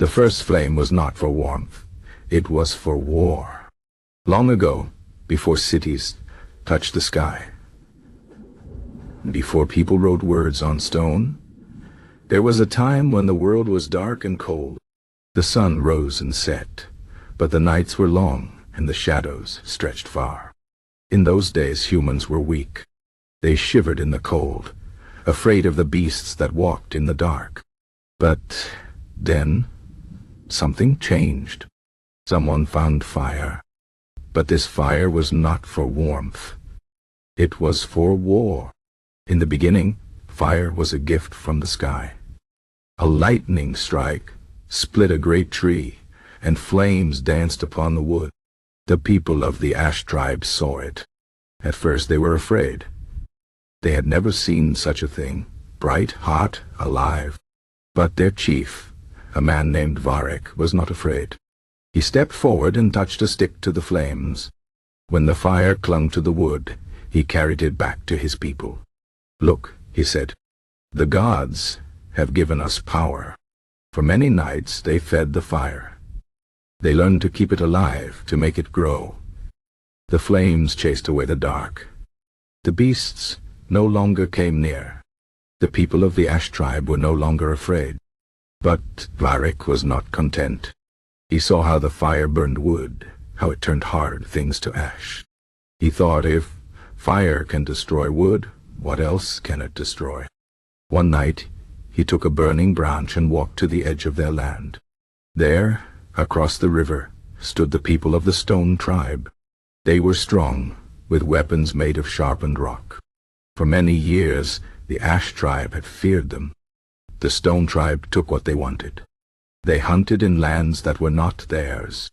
The first flame was not for warmth. It was for war. Long ago, before cities touched the sky, before people wrote words on stone, there was a time when the world was dark and cold. The sun rose and set, but the nights were long and the shadows stretched far. In those days humans were weak. They shivered in the cold, afraid of the beasts that walked in the dark. But then something changed. Someone found fire. But this fire was not for warmth. It was for war. In the beginning, fire was a gift from the sky. A lightning strike split a great tree, and flames danced upon the wood. The people of the Ash tribe saw it. At first they were afraid. They had never seen such a thing, bright, hot, alive. But their chief, a man named Varek, was not afraid. He stepped forward and touched a stick to the flames. When the fire clung to the wood, he carried it back to his people. "Look," he said, "the gods have given us power." For many nights they fed the fire. They learned to keep it alive, to make it grow. The flames chased away the dark. The beasts no longer came near. The people of the Ash tribe were no longer afraid. But Varek was not content. He saw how the fire burned wood, how it turned hard things to ash. He thought, if fire can destroy wood, what else can it destroy? One night, he took a burning branch and walked to the edge of their land. There, across the river, stood the people of the Stone tribe. They were strong, with weapons made of sharpened rock. For many years, the Ash tribe had feared them. The Stone tribe took what they wanted. They hunted in lands that were not theirs.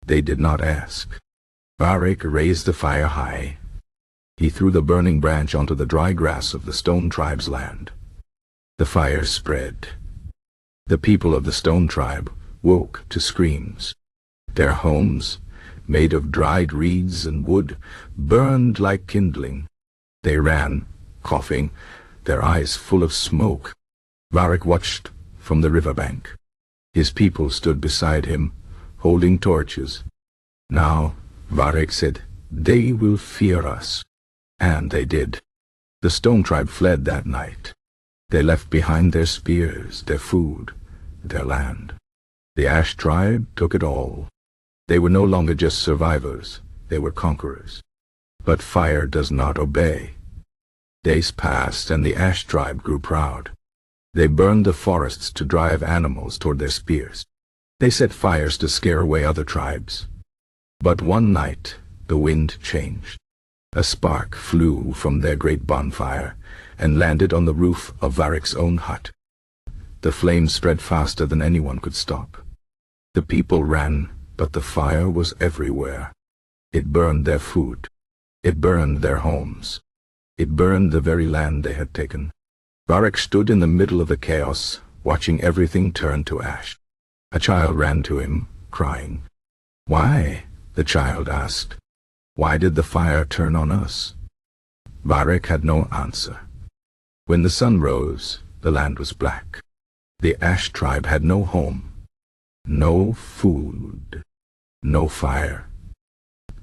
They did not ask. Varek raised the fire high. He threw the burning branch onto the dry grass of the Stone tribe's land. The fire spread. The people of the Stone tribe woke to screams. Their homes, made of dried reeds and wood, burned like kindling. They ran, coughing, their eyes full of smoke. Varek watched from the riverbank. His people stood beside him, holding torches. Now, Varek said, "They will fear us." And they did. The Stone tribe fled that night. They left behind their spears, their food, their land. The Ash tribe took it all. They were no longer just survivors, they were conquerors. But fire does not obey. Days passed and the Ash tribe grew proud. They burned the forests to drive animals toward their spears. They set fires to scare away other tribes. But one night, the wind changed. A spark flew from their great bonfire and landed on the roof of Varek's own hut. The flames spread faster than anyone could stop. The people ran, but the fire was everywhere. It burned their food. It burned their homes. It burned the very land they had taken. Varek stood in the middle of the chaos, watching everything turn to ash. A child ran to him, crying. "Why?" the child asked. "Why did the fire turn on us?" Varek had no answer. When the sun rose, the land was black. The Ash tribe had no home, no food, no fire.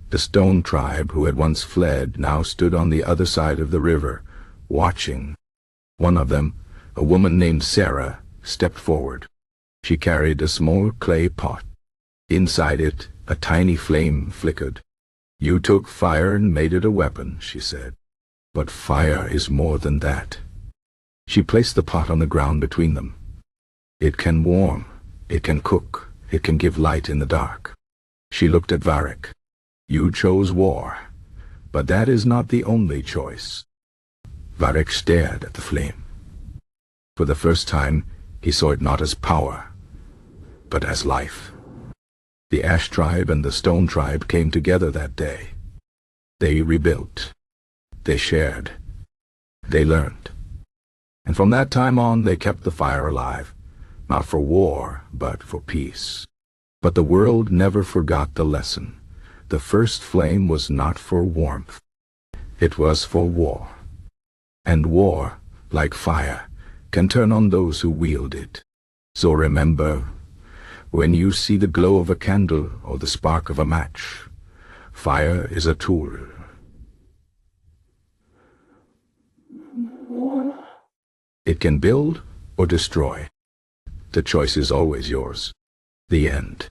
The Stone tribe, who had once fled, now stood on the other side of the river, watching. One of them, a woman named Sera, stepped forward. She carried a small clay pot. Inside it, a tiny flame flickered. "You took fire and made it a weapon," she said. "But fire is more than that." She placed the pot on the ground between them. "It can warm, it can cook, it can give light in the dark." She looked at Varek. "You chose war, but that is not the only choice." Varek stared at the flame. For the first time, he saw it not as power, but as life. The Ash tribe and the Stone tribe came together that day. They rebuilt. They shared. They learned. And from that time on, they kept the fire alive, not for war, but for peace. But the world never forgot the lesson. The first flame was not for warmth. It was for war. And war, like fire, can turn on those who wield it. So remember, When you see the glow of a candle or the spark of a match, fire is a tool. It can build or destroy. The choice is always yours. The end.